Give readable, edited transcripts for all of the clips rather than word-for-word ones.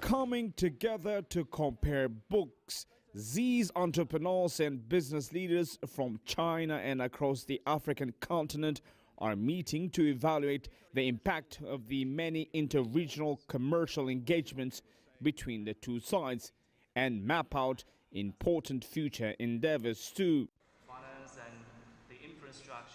Coming together to compare books, these entrepreneurs and business leaders from China and across the African continent are meeting to evaluate the impact of the many inter-regional commercial engagements between the two sides and map out important future endeavors too. Finance and the infrastructure.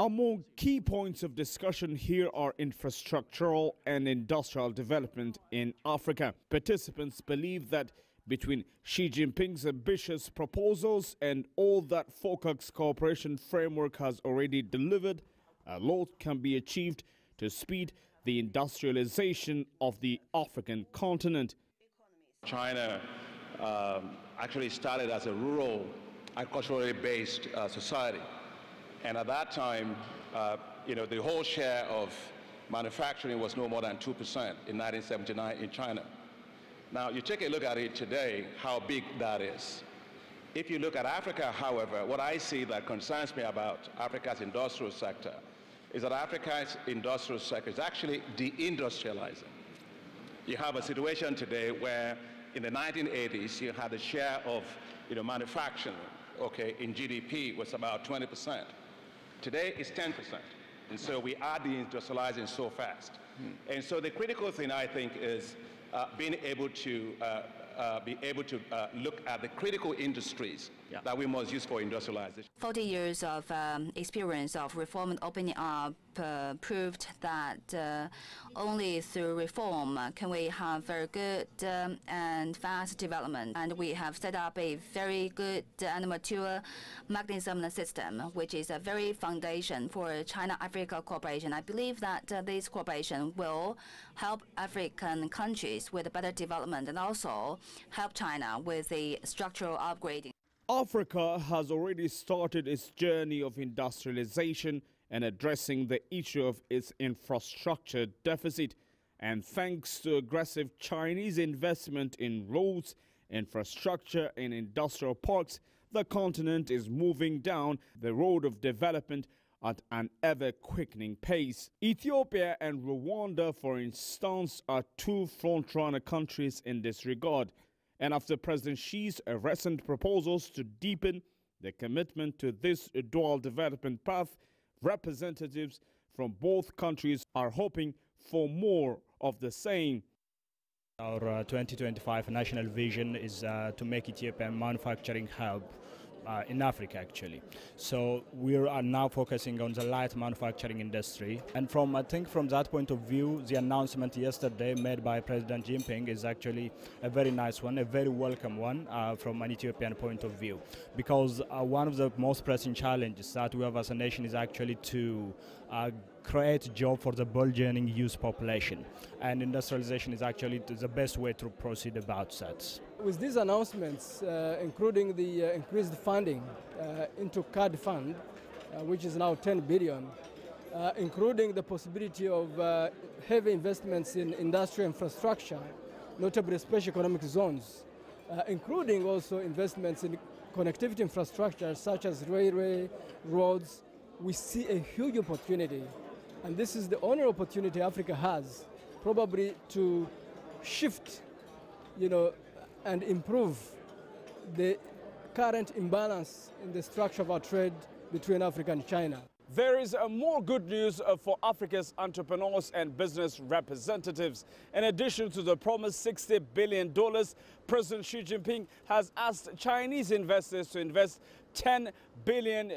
Among key points of discussion here are infrastructural and industrial development in Africa. Participants believe that between Xi Jinping's ambitious proposals and all that FOCAC's cooperation framework has already delivered, a lot can be achieved to speed the industrialization of the African continent. China actually started as a rural, agriculturally based society. And at that time, the whole share of manufacturing was no more than 2% in 1979 in China. Now, you take a look at it today, how big that is. If you look at Africa, however, what I see that concerns me about Africa's industrial sector is that Africa's industrial sector is actually deindustrializing. You have a situation today where in the 1980s, you had a share of manufacturing, in GDP was about 20%. Today, it's 10%. And so we are deindustrializing so fast. And so the critical thing, I think, is being able to look at the critical industries that we must use for industrialization. 40 years of experience of reform and opening up proved that only through reform can we have very good and fast development. And we have set up a very good and mature mechanism and system, which is a very foundation for China-Africa cooperation. I believe that this cooperation will help African countries with better development and also help China with the structural upgrading. Africa has already started its journey of industrialization and addressing the issue of its infrastructure deficit. And thanks to aggressive Chinese investment in roads, infrastructure and industrial parks, the continent is moving down the road of development at an ever-quickening pace. Ethiopia and Rwanda, for instance, are two front-runner countries in this regard. And after President Xi's recent proposals to deepen the commitment to this dual development path, representatives from both countries are hoping for more of the same. Our 2025 national vision is to make Ethiopia a manufacturing hub in Africa, actually. So we are now focusing on the light manufacturing industry. And I think from that point of view, the announcement yesterday made by President Jinping is actually a very nice one, a very welcome one from an Ethiopian point of view. Because one of the most pressing challenges that we have as a nation is actually to create a job for the burgeoning youth population. And industrialization is actually the best way to proceed about that. With these announcements, including the increased funding into CAD fund, which is now 10 billion, including the possibility of heavy investments in industrial infrastructure, notably special economic zones, including also investments in connectivity infrastructure such as railway, roads, we see a huge opportunity. And this is the only opportunity Africa has, probably to shift, and improve the current imbalance in the structure of our trade between Africa and China. There is more good news for Africa's entrepreneurs and business representatives. In addition to the promised $60 billion, President Xi Jinping has asked Chinese investors to invest $10 billion.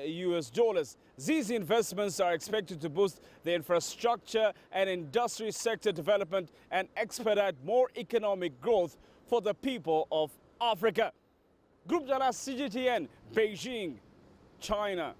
These investments are expected to boost the infrastructure and industry sector development and expedite more economic growth for the people of Africa. Group Chala, CGTN, Beijing, China.